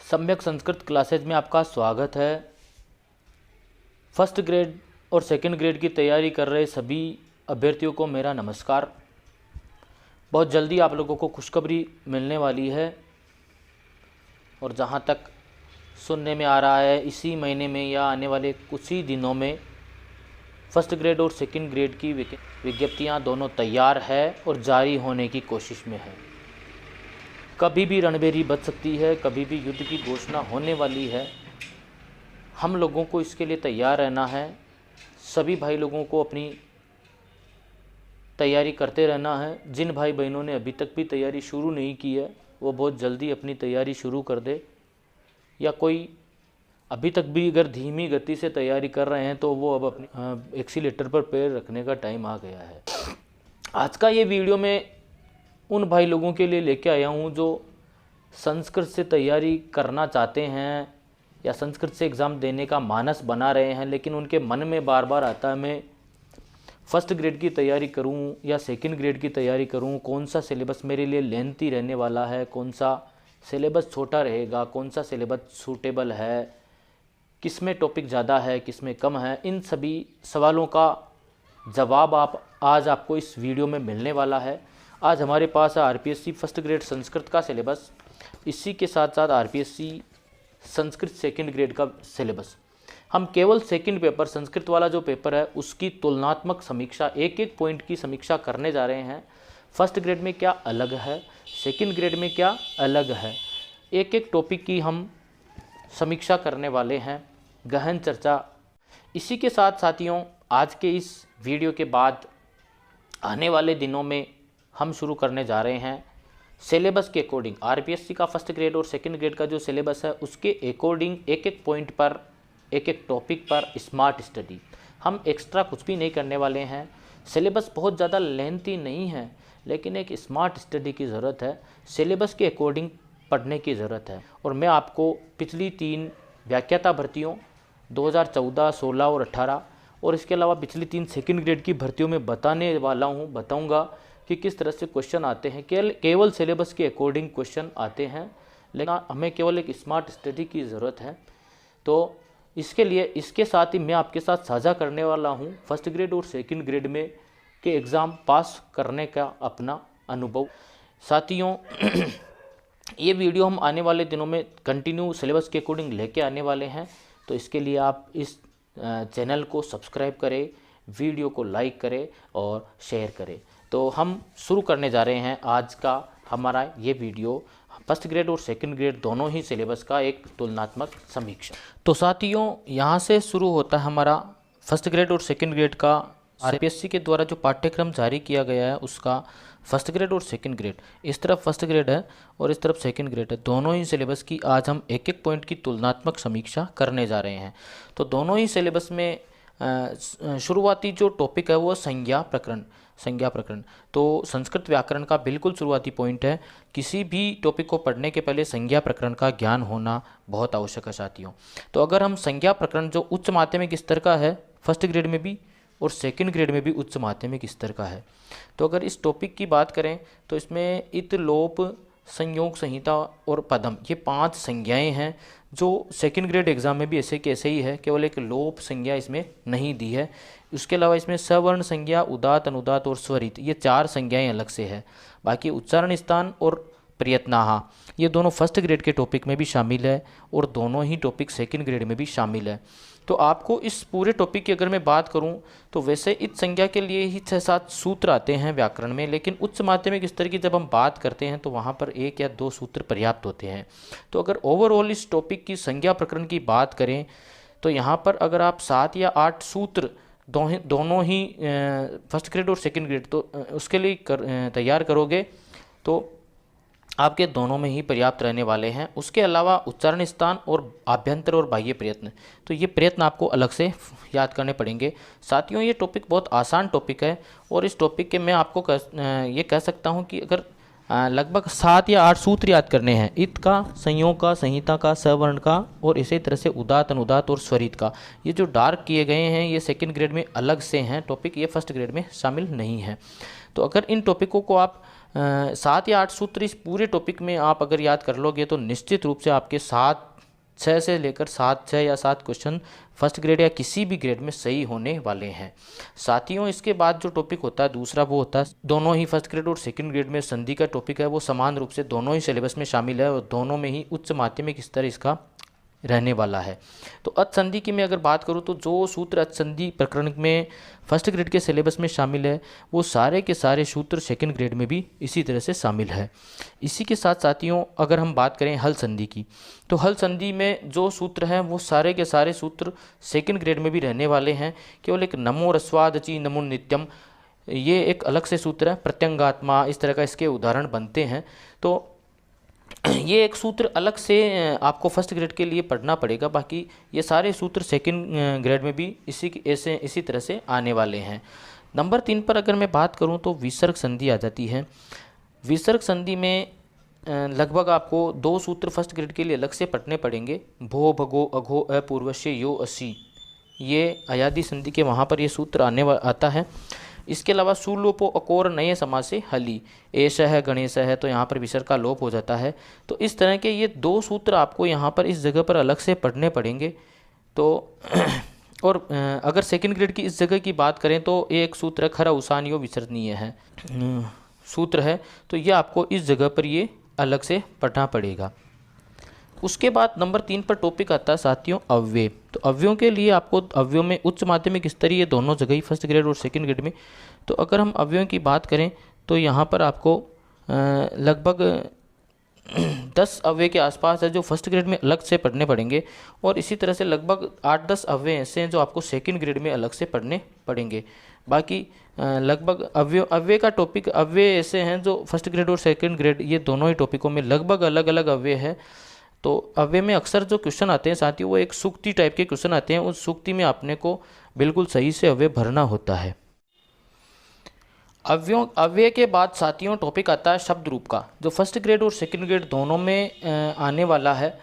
सम्यक संस्कृत क्लासेज में आपका स्वागत है। फर्स्ट ग्रेड और सेकंड ग्रेड की तैयारी कर रहे सभी अभ्यर्थियों को मेरा नमस्कार। बहुत जल्दी आप लोगों को खुशखबरी मिलने वाली है और जहां तक सुनने में आ रहा है इसी महीने में या आने वाले कुछ ही दिनों में फर्स्ट ग्रेड और सेकंड ग्रेड की विज्ञप्तियां दोनों तैयार है और जारी होने की कोशिश में है। कभी भी रणभेरी बच सकती है, कभी भी युद्ध की घोषणा होने वाली है। हम लोगों को इसके लिए तैयार रहना है। सभी भाई लोगों को अपनी तैयारी करते रहना है। जिन भाई बहनों ने अभी तक भी तैयारी शुरू नहीं की है वो बहुत जल्दी अपनी तैयारी शुरू कर दे, या कोई अभी तक भी अगर धीमी गति से तैयारी कर रहे हैं तो वो अब अपने एक्सीलेटर पर पैर रखने का टाइम आ गया है। आज का ये वीडियो मैं उन भाई लोगों के लिए लेके आया हूँ जो संस्कृत से तैयारी करना चाहते हैं या संस्कृत से एग्ज़ाम देने का मानस बना रहे हैं, लेकिन उनके मन में बार बार आता है मैं फर्स्ट ग्रेड की तैयारी करूं या सेकंड ग्रेड की तैयारी करूं, कौन सा सिलेबस मेरे लिए लेंथी रहने वाला है, कौन सा सिलेबस छोटा रहेगा, कौन सा सिलेबस सूटेबल है, किस में टॉपिक ज़्यादा है, किस में कम है। इन सभी सवालों का जवाब आज आपको इस वीडियो में मिलने वाला है। आज हमारे पास है आरपीएससी फर्स्ट ग्रेड संस्कृत का सिलेबस, इसी के साथ साथ आरपीएससी संस्कृत सेकंड ग्रेड का सिलेबस। हम केवल सेकंड पेपर संस्कृत वाला जो पेपर है उसकी तुलनात्मक समीक्षा, एक एक पॉइंट की समीक्षा करने जा रहे हैं। फर्स्ट ग्रेड में क्या अलग है, सेकंड ग्रेड में क्या अलग है, एक एक टॉपिक की हम समीक्षा करने वाले हैं, गहन चर्चा। इसी के साथ साथियों आज के इस वीडियो के बाद आने वाले दिनों में हम शुरू करने जा रहे हैं सिलेबस के अकॉर्डिंग। आरपीएससी का फर्स्ट ग्रेड और सेकंड ग्रेड का जो सिलेबस है उसके अकॉर्डिंग एक एक पॉइंट पर, एक एक टॉपिक पर स्मार्ट स्टडी। हम एक्स्ट्रा कुछ भी नहीं करने वाले हैं। सिलेबस बहुत ज़्यादा लेंथी नहीं है, लेकिन एक स्मार्ट स्टडी की ज़रूरत है, सिलेबस के अकॉर्डिंग पढ़ने की ज़रूरत है। और मैं आपको पिछली 3 व्याख्याता भर्तियों 2014, 16 और 18 और इसके अलावा पिछली 3 सेकंड ग्रेड की भर्तियों में बताऊंगा कि किस तरह से क्वेश्चन आते हैं। केवल सिलेबस के अकॉर्डिंग क्वेश्चन आते हैं, लेकिन हमें केवल एक स्मार्ट स्टडी की ज़रूरत है। तो इसके लिए इसके साथ ही मैं आपके साथ साझा करने वाला हूं फर्स्ट ग्रेड और सेकंड ग्रेड में के एग्ज़ाम पास करने का अपना अनुभव। साथियों ये वीडियो हम आने वाले दिनों में कंटिन्यू सिलेबस के अकॉर्डिंग लेके आने वाले हैं, तो इसके लिए आप इस चैनल को सब्सक्राइब करें, वीडियो को लाइक करें और शेयर करें। तो हम शुरू करने जा रहे हैं आज का हमारा ये वीडियो फर्स्ट ग्रेड और सेकंड ग्रेड दोनों ही सिलेबस का एक तुलनात्मक समीक्षा। तो साथियों यहाँ से शुरू होता है हमारा फर्स्ट ग्रेड और सेकंड ग्रेड का आरपीएससी के द्वारा जो पाठ्यक्रम जारी किया गया है उसका फर्स्ट ग्रेड और सेकंड ग्रेड। इस तरफ फर्स्ट ग्रेड है और इस तरफ सेकंड ग्रेड है। दोनों ही सिलेबस की आज हम एक एक पॉइंट की तुलनात्मक समीक्षा करने जा रहे हैं। तो दोनों ही सिलेबस में शुरुआती जो टॉपिक है वो संज्ञा प्रकरण। तो संस्कृत व्याकरण का बिल्कुल शुरुआती पॉइंट है। किसी भी टॉपिक को पढ़ने के पहले संज्ञा प्रकरण का ज्ञान होना बहुत आवश्यक है साथियों। तो अगर हम संज्ञा प्रकरण जो उच्च माध्यमिक स्तर का है फर्स्ट ग्रेड में भी और सेकंड ग्रेड में भी उच्च माध्यमिक स्तर का है, तो अगर इस टॉपिक की बात करें तो इसमें इत, लोप, संयोग, संहिता और पदम, ये 5 संज्ञाएं हैं जो सेकंड ग्रेड एग्जाम में भी ऐसे के ऐसे ही है, केवल एक लोप संज्ञा इसमें नहीं दी है। उसके अलावा इसमें सवर्ण संज्ञा, उदात, अनुदात और स्वरित, ये 4 संज्ञाएं अलग से है। बाकी उच्चारण स्थान और प्रयत्नाहा ये दोनों फर्स्ट ग्रेड के टॉपिक में भी शामिल है और दोनों ही टॉपिक सेकंड ग्रेड में भी शामिल है। तो आपको इस पूरे टॉपिक की अगर मैं बात करूं तो वैसे इत संज्ञा के लिए ही 6-7 सूत्र आते हैं व्याकरण में, लेकिन उच्च माध्यमिक स्तर की जब हम बात करते हैं तो वहां पर 1 या 2 सूत्र पर्याप्त होते हैं। तो अगर ओवरऑल इस टॉपिक की संज्ञा प्रकरण की बात करें तो यहाँ पर अगर आप 7 या 8 सूत्र दोनों ही फर्स्ट ग्रेड और सेकंड ग्रेड तो उसके लिए तैयार करोगे तो आपके दोनों में ही पर्याप्त रहने वाले हैं। उसके अलावा उच्चारण स्थान और आभ्यंतर और बाह्य प्रयत्न, तो ये प्रयत्न आपको अलग से याद करने पड़ेंगे। साथियों ये टॉपिक बहुत आसान टॉपिक है और इस टॉपिक के मैं आपको ये कह सकता हूँ कि अगर लगभग 7 या 8 सूत्र याद करने हैं। इत का, संयोग का, संहिता का, सवर्ण का और इसी तरह से उदात, अनुदात और स्वरित का। ये जो डार्क किए गए हैं ये सेकंड ग्रेड में अलग से हैं टॉपिक, ये फर्स्ट ग्रेड में शामिल नहीं है। तो अगर इन टॉपिकों को आप 7 या 8 सूत्र इस पूरे टॉपिक में आप अगर याद कर लोगे तो निश्चित रूप से आपके 6 से लेकर 6 या 7 क्वेश्चन फर्स्ट ग्रेड या किसी भी ग्रेड में सही होने वाले हैं। साथियों, इसके बाद जो टॉपिक होता है दूसरा वो होता है, दोनों ही फर्स्ट ग्रेड और सेकंड ग्रेड में संधि का टॉपिक है, वो समान रूप से दोनों ही सिलेबस में शामिल है और दोनों में ही उच्च माध्यमिक स्तर इसका रहने वाला है। तो अचसंधि की मैं अगर बात करूं तो जो सूत्र अचसंधि प्रकरण में फर्स्ट ग्रेड के सिलेबस में शामिल है वो सारे के सारे सूत्र सेकंड ग्रेड में भी इसी तरह से शामिल है। इसी के साथ साथियों अगर हम बात करें हल संधि की, तो हल संधि में जो सूत्र हैं वो सारे के सारे सूत्र सेकंड ग्रेड में भी रहने वाले हैं। केवल एक नमो रस्वादचि नमो नित्यम, ये एक अलग से सूत्र है। प्रत्यंगात्मा, इस तरह का इसके उदाहरण बनते हैं। तो ये एक सूत्र अलग से आपको फर्स्ट ग्रेड के लिए पढ़ना पड़ेगा, बाकी ये सारे सूत्र सेकंड ग्रेड में भी इसी तरह से आने वाले हैं। नंबर 3 पर अगर मैं बात करूं तो विसर्ग संधि आ जाती है। विसर्ग संधि में लगभग आपको 2 सूत्र फर्स्ट ग्रेड के लिए अलग से पढ़ने पड़ेंगे। भो, भगो, अघो, अपूर्वश्य, यो, असी, ये अयादि संधि के वहाँ पर ये सूत्र आता है। इसके अलावा सुलोपो अकोर नए समाज से हली, एश है, गणेश है, तो यहाँ पर विसर्ग का लोप हो जाता है। तो इस तरह के ये 2 सूत्र आपको यहाँ पर इस जगह पर अलग से पढ़ने पड़ेंगे। तो और अगर सेकंड ग्रेड की इस जगह की बात करें तो एक सूत्र खरा उसानियो विसर्जनीय है सूत्र है, तो ये आपको इस जगह पर ये अलग से पढ़ना पड़ेगा। उसके बाद नंबर 3 पर टॉपिक आता है साथियों अव्यय। तो अव्ययों के लिए आपको अव्ययों में उच्च माध्यमिक स्तरीय दोनों जगह ही फर्स्ट ग्रेड और सेकंड ग्रेड में। तो अगर हम अव्ययों की बात करें तो यहाँ पर आपको लगभग 10 अव्यय के आसपास है जो फर्स्ट ग्रेड में अलग से पढ़ने पड़ेंगे, और इसी तरह से लगभग 8-10 अव्यय ऐसे हैं जो आपको सेकंड ग्रेड में अलग से पढ़ने पड़ेंगे। बाकी लगभग अव्यय का टॉपिक, अव्यय ऐसे हैं जो फर्स्ट ग्रेड और सेकंड ग्रेड ये दोनों ही टॉपिकों में लगभग अलग अलग अव्यय है। तो अव्यय में अक्सर जो क्वेश्चन आते हैं साथियों वो एक सूक्ति टाइप के क्वेश्चन आते हैं, उस सूक्ति में आपने को बिल्कुल सही से अव्यय भरना होता है। अव्यय के बाद साथियों टॉपिक आता है शब्द रूप का, जो फर्स्ट ग्रेड और सेकंड ग्रेड दोनों में आने वाला है।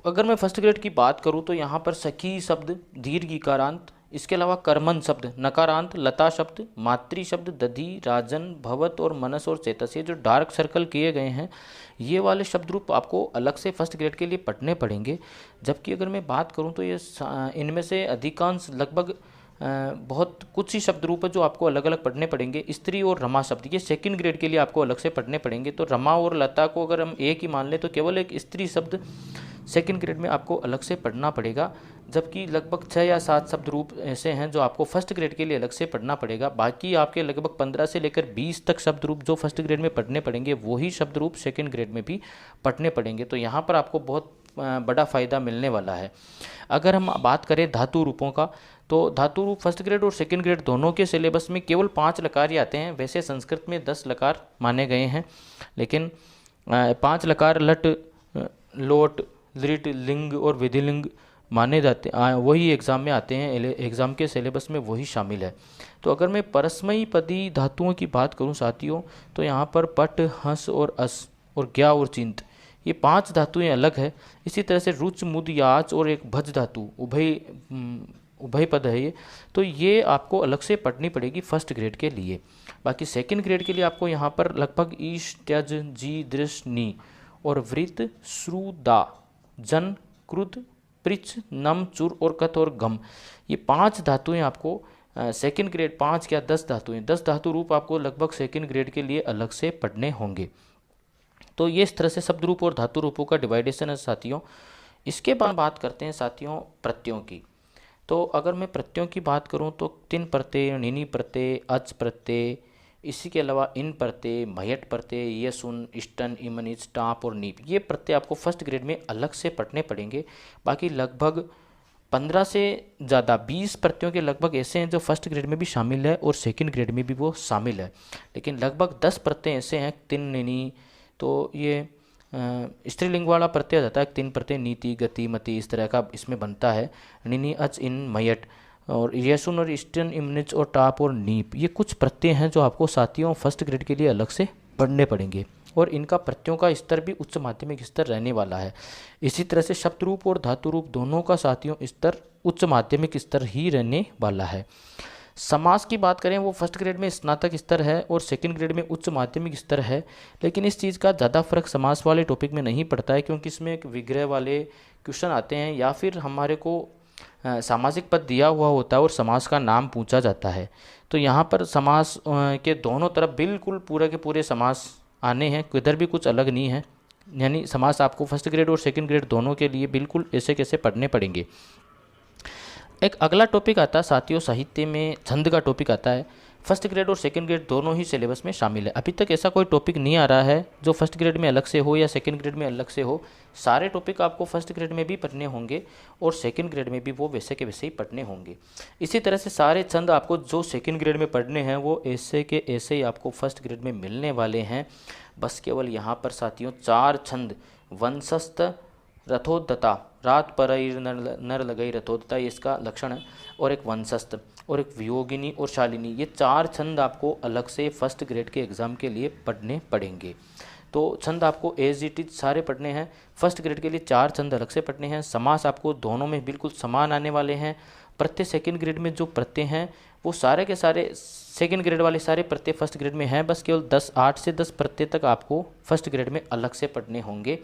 अगर मैं फर्स्ट ग्रेड की बात करूं तो यहाँ पर सखी शब्द, दीर्घ इकारांत, इसके अलावा कर्मन शब्द, नकारांत, लता शब्द, मातृ शब्द, दधि, राजन, भवत और मनस और चेतस, ये जो डार्क सर्कल किए गए हैं ये वाले शब्द रूप आपको अलग से फर्स्ट ग्रेड के लिए पढ़ने पड़ेंगे। जबकि अगर मैं बात करूं तो ये इनमें से अधिकांश लगभग बहुत कुछ ही शब्द रूप है जो आपको अलग अलग पढ़ने पड़ेंगे। स्त्री और रमा शब्द ये सेकंड ग्रेड के लिए आपको अलग से पढ़ने पड़ेंगे। तो रमा और लता को अगर हम एक ही मान लें तो केवल एक स्त्री शब्द सेकंड ग्रेड में आपको अलग से पढ़ना पड़ेगा, जबकि लगभग 6 या 7 शब्द रूप ऐसे हैं जो आपको फर्स्ट ग्रेड के लिए अलग से पढ़ना पड़ेगा। बाकी आपके लगभग 15 से लेकर 20 तक शब्द रूप जो फर्स्ट ग्रेड में पढ़ने पड़ेंगे वही शब्द रूप सेकंड ग्रेड में भी पढ़ने पड़ेंगे। तो यहाँ पर आपको बहुत बड़ा फ़ायदा मिलने वाला है। अगर हम बात करें धातु रूपों का, तो धातु रूप फर्स्ट ग्रेड और सेकंड ग्रेड दोनों के सिलेबस में केवल 5 लकार ही आते हैं। वैसे संस्कृत में 10 लकार माने गए हैं, लेकिन 5 लकार लट, लोट, लिट, लिंग और विधिलिंग माने जाते वही एग्ज़ाम में आते हैं, एग्ज़ाम के सिलेबस में वही शामिल है। तो अगर मैं परस्मयी पदी धातुओं की बात करूं साथियों तो यहाँ पर पट, हंस और अस और ज्ञा और चिंत ये 5 धातुएं अलग है। इसी तरह से रुच, मुद, याच और एक भज धातु उभय पद है ये, तो ये आपको अलग से पढ़नी पड़ेगी फर्स्ट ग्रेड के लिए। बाकी सेकंड ग्रेड के लिए आपको यहाँ पर लगभग ईश, त्यज, जी, दृश, नी और वृत्त, श्रु, दा, जन, क्रुद, पृच्छ, नम, चुर और कथ और गम ये 5 धातुएं आपको सेकंड ग्रेड 5 या 10 धातुएं 10 धातु रूप आपको लगभग सेकंड ग्रेड के लिए अलग से पढ़ने होंगे। तो ये इस तरह से शब्द रूप और धातु रूपों का डिवाइडेशन है साथियों। इसके बाद बात करते हैं साथियों प्रत्ययों की। तो अगर मैं प्रत्ययों की बात करूं तो तिन प्रत्यय, णिनि प्रत्यय, अच प्रत्यय, इसी के अलावा इन प्रत्यय, मयट प्रत्यय, यसुन, इष्टन, इमनिच, टाप और नीप ये प्रत्यय आपको फर्स्ट ग्रेड में अलग से पढ़ने पड़ेंगे। बाकी लगभग 15 से ज़्यादा 20 प्रत्ययों के लगभग ऐसे हैं जो फर्स्ट ग्रेड में भी शामिल है और सेकंड ग्रेड में भी वो शामिल है, लेकिन लगभग 10 प्रत्यय ऐसे हैं तिन, णिनि, तो ये स्त्रीलिंग वाला प्रत्यय आ जाता है। तिन प्रत्यय नीति, गति, मति इस तरह का इसमें बनता है। णिनि, अच, इन, मयट और यसुन और इष्टन, इमनिच और टाप और नीप ये कुछ प्रत्यय हैं जो आपको साथियों फर्स्ट ग्रेड के लिए अलग से पढ़ने पड़ेंगे। और इनका प्रत्ययों का स्तर भी उच्च माध्यमिक स्तर रहने वाला है। इसी तरह से शब्द रूप और धातु रूप दोनों का साथियों स्तर उच्च माध्यमिक स्तर ही रहने वाला है। समास की बात करें वो फर्स्ट ग्रेड में स्नातक स्तर है और सेकंड ग्रेड में उच्च माध्यमिक स्तर है, लेकिन इस चीज़ का ज़्यादा फर्क समास वाले टॉपिक में नहीं पड़ता है, क्योंकि इसमें एक विग्रह वाले क्वेश्चन आते हैं या फिर हमारे को सामासिक पद दिया हुआ होता है और समास का नाम पूछा जाता है। तो यहाँ पर समास के दोनों तरफ बिल्कुल पूरे के पूरे समास आने हैं, किधर भी कुछ अलग नहीं है, यानी समास आपको फर्स्ट ग्रेड और सेकंड ग्रेड दोनों के लिए बिल्कुल ऐसे कैसे पढ़ने पड़ेंगे। एक अगला टॉपिक आता है साथियों, साहित्य में छंद का टॉपिक आता है। फर्स्ट ग्रेड और सेकंड ग्रेड दोनों ही सिलेबस में शामिल है। अभी तक ऐसा कोई टॉपिक नहीं आ रहा है जो फर्स्ट ग्रेड में अलग से हो या सेकंड ग्रेड में अलग से हो। सारे टॉपिक आपको फर्स्ट ग्रेड में भी पढ़ने होंगे और सेकंड ग्रेड में भी वो वैसे के वैसे ही पढ़ने होंगे। इसी तरह से सारे छंद आपको जो सेकंड ग्रेड में पढ़ने हैं वो ऐसे के ऐसे ही आपको फर्स्ट ग्रेड में मिलने वाले हैं। बस केवल यहाँ पर साथियों 4 छंद, वंशस्थ, रथोदत्ता, रात पर नर लगई रथोदत्ता, ये इसका लक्षण है, और एक वंशस्थ और एक वियोगिनी और शालिनी, ये 4 छंद आपको अलग से फर्स्ट ग्रेड के एग्ज़ाम के लिए पढ़ने पड़ेंगे। तो छंद आपको एज इट इज सारे पढ़ने हैं। फर्स्ट ग्रेड के लिए 4 छंद अलग से पढ़ने हैं। समास आपको दोनों में बिल्कुल समान आने वाले हैं। प्रत्यय सेकंड ग्रेड में जो प्रत्यय हैं वो सारे के सारे सेकंड ग्रेड वाले सारे प्रत्यय फर्स्ट ग्रेड में हैं, बस केवल 8 से 10 प्रत्यय तक आपको फर्स्ट ग्रेड में अलग से पढ़ने होंगे।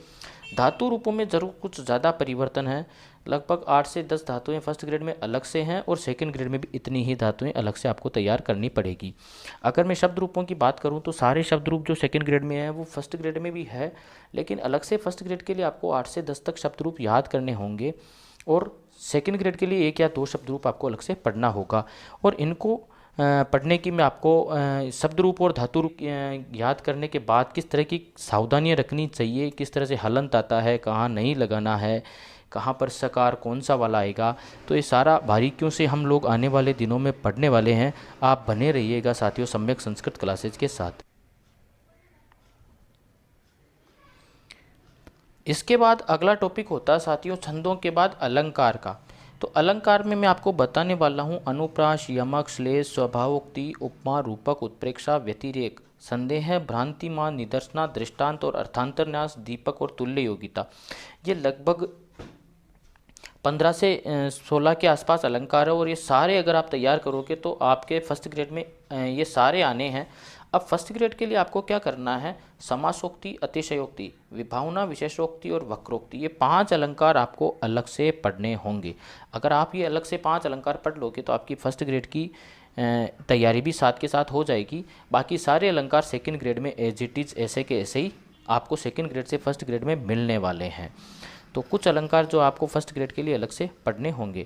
धातु रूपों में ज़रूर कुछ ज़्यादा परिवर्तन है, लगभग 8 से 10 धातुएं फर्स्ट ग्रेड में अलग से हैं और सेकंड ग्रेड में भी इतनी ही धातुएं अलग से आपको तैयार करनी पड़ेगी। अगर मैं शब्द रूपों की बात करूं तो सारे शब्द रूप जो सेकंड ग्रेड में है वो फर्स्ट ग्रेड में भी है, लेकिन अलग से फर्स्ट ग्रेड के लिए आपको 8 से 10 तक शब्द रूप याद करने होंगे और सेकंड ग्रेड के लिए 1 या 2 शब्द रूप आपको अलग से पढ़ना होगा। और इनको पढ़ने की मैं आपको शब्द रूप और धातु रूप याद करने के बाद किस तरह की सावधानियां रखनी चाहिए, किस तरह से हलंत आता है, कहाँ नहीं लगाना है, कहाँ पर सकार कौन सा वाला आएगा, तो ये सारा बारीकियों से हम लोग आने वाले दिनों में पढ़ने वाले हैं। आप बने रहिएगा साथियों सम्यक संस्कृत क्लासेज के साथ। इसके बाद अगला टॉपिक होता है साथियों छंदों के बाद अलंकार का। तो अलंकार में मैं आपको बताने वाला हूँ अनुप्रास, यमक, श्लेष, स्वभावोक्ति, उपमा, रूपक, उत्प्रेक्षा, व्यतिरेक, संदेह, भ्रांतिमान, निदर्शना, दृष्टांत और अर्थांतरन्यास, दीपक और तुल्य योगिता। ये लगभग 15 से 16 के आसपास अलंकार है और ये सारे अगर आप तैयार करोगे तो आपके फर्स्ट ग्रेड में ये सारे आने हैं। अब फर्स्ट ग्रेड के लिए आपको क्या करना है, समासोक्ति, अतिशयोक्ति, विभावना, विशेषोक्ति और वक्रोक्ति, ये 5 अलंकार आपको अलग से पढ़ने होंगे। अगर आप ये अलग से 5 अलंकार पढ़ लोगे तो आपकी फर्स्ट ग्रेड की तैयारी भी साथ के साथ हो जाएगी। बाकी सारे अलंकार सेकंड ग्रेड में एज इट इज ऐसे के ऐसे ही आपको सेकंड ग्रेड से फर्स्ट ग्रेड में मिलने वाले हैं। तो कुछ अलंकार जो आपको फर्स्ट ग्रेड के लिए अलग से पढ़ने होंगे।